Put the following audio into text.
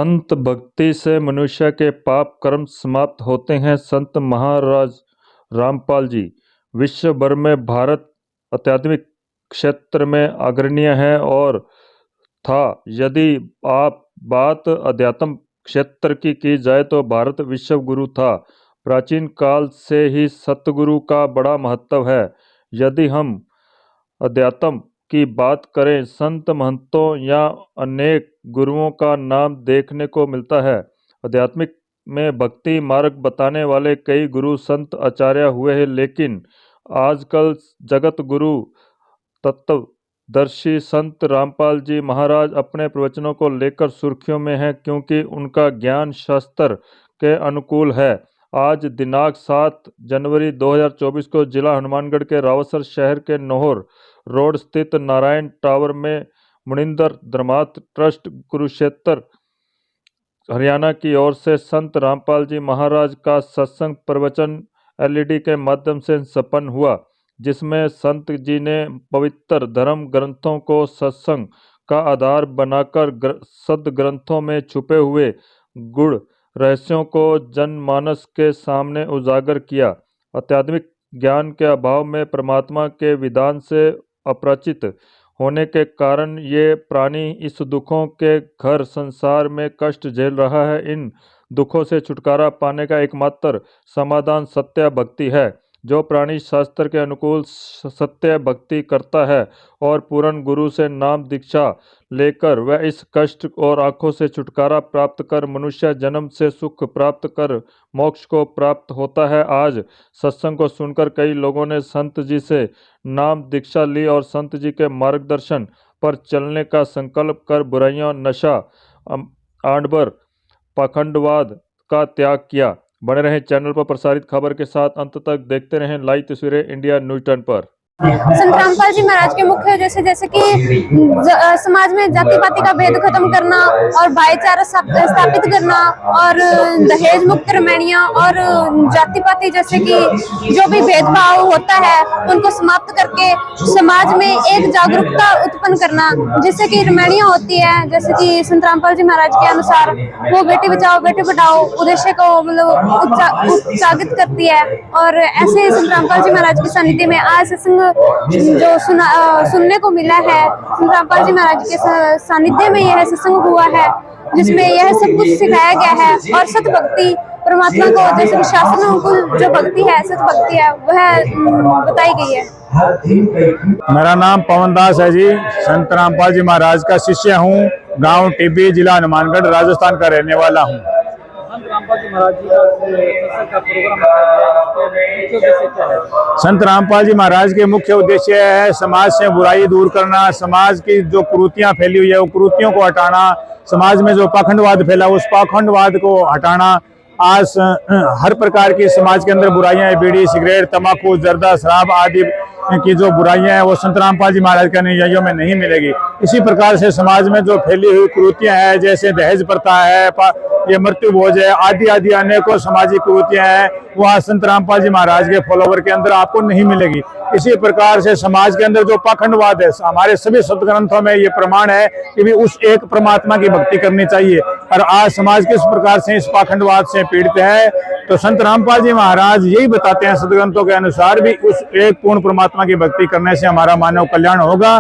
संत भक्ति से मनुष्य के पाप कर्म समाप्त होते हैं। संत महाराज रामपाल जी विश्व भर में भारत आध्यात्मिक क्षेत्र में अग्रणीय है और था। यदि आप बात अध्यात्म क्षेत्र की जाए तो भारत विश्व गुरु था। प्राचीन काल से ही सतगुरु का बड़ा महत्व है। यदि हम अध्यात्म की बात करें, संत महंतों या अनेक गुरुओं का नाम देखने को मिलता है। आध्यात्मिक में भक्ति मार्ग बताने वाले कई गुरु संत आचार्य हुए हैं, लेकिन आजकल जगत गुरु तत्वदर्शी संत रामपाल जी महाराज अपने प्रवचनों को लेकर सुर्खियों में हैं, क्योंकि उनका ज्ञान शास्त्र के अनुकूल है। आज दिनांक 7 जनवरी 2024 को जिला हनुमानगढ़ के रावसर शहर के नोहर रोड स्थित नारायण टावर में मुनिंदर धर्मार्थ ट्रस्ट कुरुक्षेत्र हरियाणा की ओर से संत रामपाल जी महाराज का सत्संग प्रवचन एलईडी के माध्यम से संपन्न हुआ, जिसमें संत जी ने पवित्र धर्म ग्रंथों को सत्संग का आधार बनाकर सदग्रंथों में छुपे हुए गुड़ रहस्यों को जनमानस के सामने उजागर किया। आध्यात्मिक ज्ञान के अभाव में परमात्मा के विधान से अपरिचित होने के कारण ये प्राणी इस दुखों के घर संसार में कष्ट झेल रहा है। इन दुखों से छुटकारा पाने का एकमात्र समाधान सत्य भक्ति है। जो प्राणी शास्त्र के अनुकूल सत्य भक्ति करता है और पूर्ण गुरु से नाम दीक्षा लेकर वह इस कष्ट और आंखों से छुटकारा प्राप्त कर मनुष्य जन्म से सुख प्राप्त कर मोक्ष को प्राप्त होता है। आज सत्संग को सुनकर कई लोगों ने संत जी से नाम दीक्षा ली और संत जी के मार्गदर्शन पर चलने का संकल्प कर बुराइयों, नशा, आडंबर, पाखंडवाद का त्याग किया। बने रहें चैनल पर प्रसारित खबर के साथ, अंत तक देखते रहें लाइव तस्वीरें इंडिया न्यूज 10 पर। संत रामपाल जी महाराज के मुख्य जैसे कि समाज में जाति पाति का भेद खत्म करना और भाईचारा स्थापित करना और दहेज मुक्त रमणियां और जाति पाति जैसे कि जो भी भेदभाव होता है उनको समाप्त करके समाज में एक जागरूकता उत्पन्न करना, जिससे कि रमणियां होती है जैसे कि संत रामपाल जी महाराज के अनुसार वो बेटी बचाओ बेटी पढ़ाओ उद्देश्य को मतलब उत्साहित करती है। और ऐसे संत रामपाल जी महाराज के सानिध्य में आज सत्संग जो सुनने को मिला है, संत रामपाल जी महाराज के सानिध्य में यह सत्संग हुआ है, जिसमें यह सब कुछ सिखाया गया है। और सत भक्ति परमात्मा को जैसे कि शास्त्र अनुकूल जो भक्ति है, सत भक्ति है, वह बताई गई है। मेरा नाम पवन दास है जी। संत रामपाल जी महाराज का शिष्य हूँ। गांव टिब्बी, जिला हनुमानगढ़, राजस्थान का रहने वाला हूँ। संत रामपाल जी महाराज के मुख्य उद्देश्य है समाज से बुराई दूर करना, समाज की जो कुरीतियां फैली हुई है वो कुरीतियों को हटाना, समाज में जो पाखंडवाद फैला उस पाखंडवाद को हटाना। आज हर प्रकार की समाज के अंदर बुराइयां, बीड़ी, सिगरेट, तंबाकू, जर्दा, शराब आदि की जो बुराइयां हैं वो संत रामपाल जी महाराज के अनुयायियों में नहीं मिलेगी। इसी प्रकार से समाज में जो फैली हुई कुरीतियां हैं, जैसे दहेज प्रथा है, ये मृत्यु भोज है, आदि आदि अनेकों सामाजिक कुरीतियां हैं, वह संत रामपाल जी महाराज के फॉलोवर के अंदर आपको नहीं मिलेगी। इसी प्रकार से समाज के अंदर जो पाखंडवाद है, हमारे सभी सदग्रंथों में ये प्रमाण है कि भी उस एक परमात्मा की भक्ति करनी चाहिए। और आज समाज किस प्रकार से इस पाखंडवाद से पीड़ित है, तो संत रामपाल जी महाराज यही बताते हैं सदग्रंथों के अनुसार भी उस एक पूर्ण परमात्मा की भक्ति करने से हमारा मानव कल्याण होगा।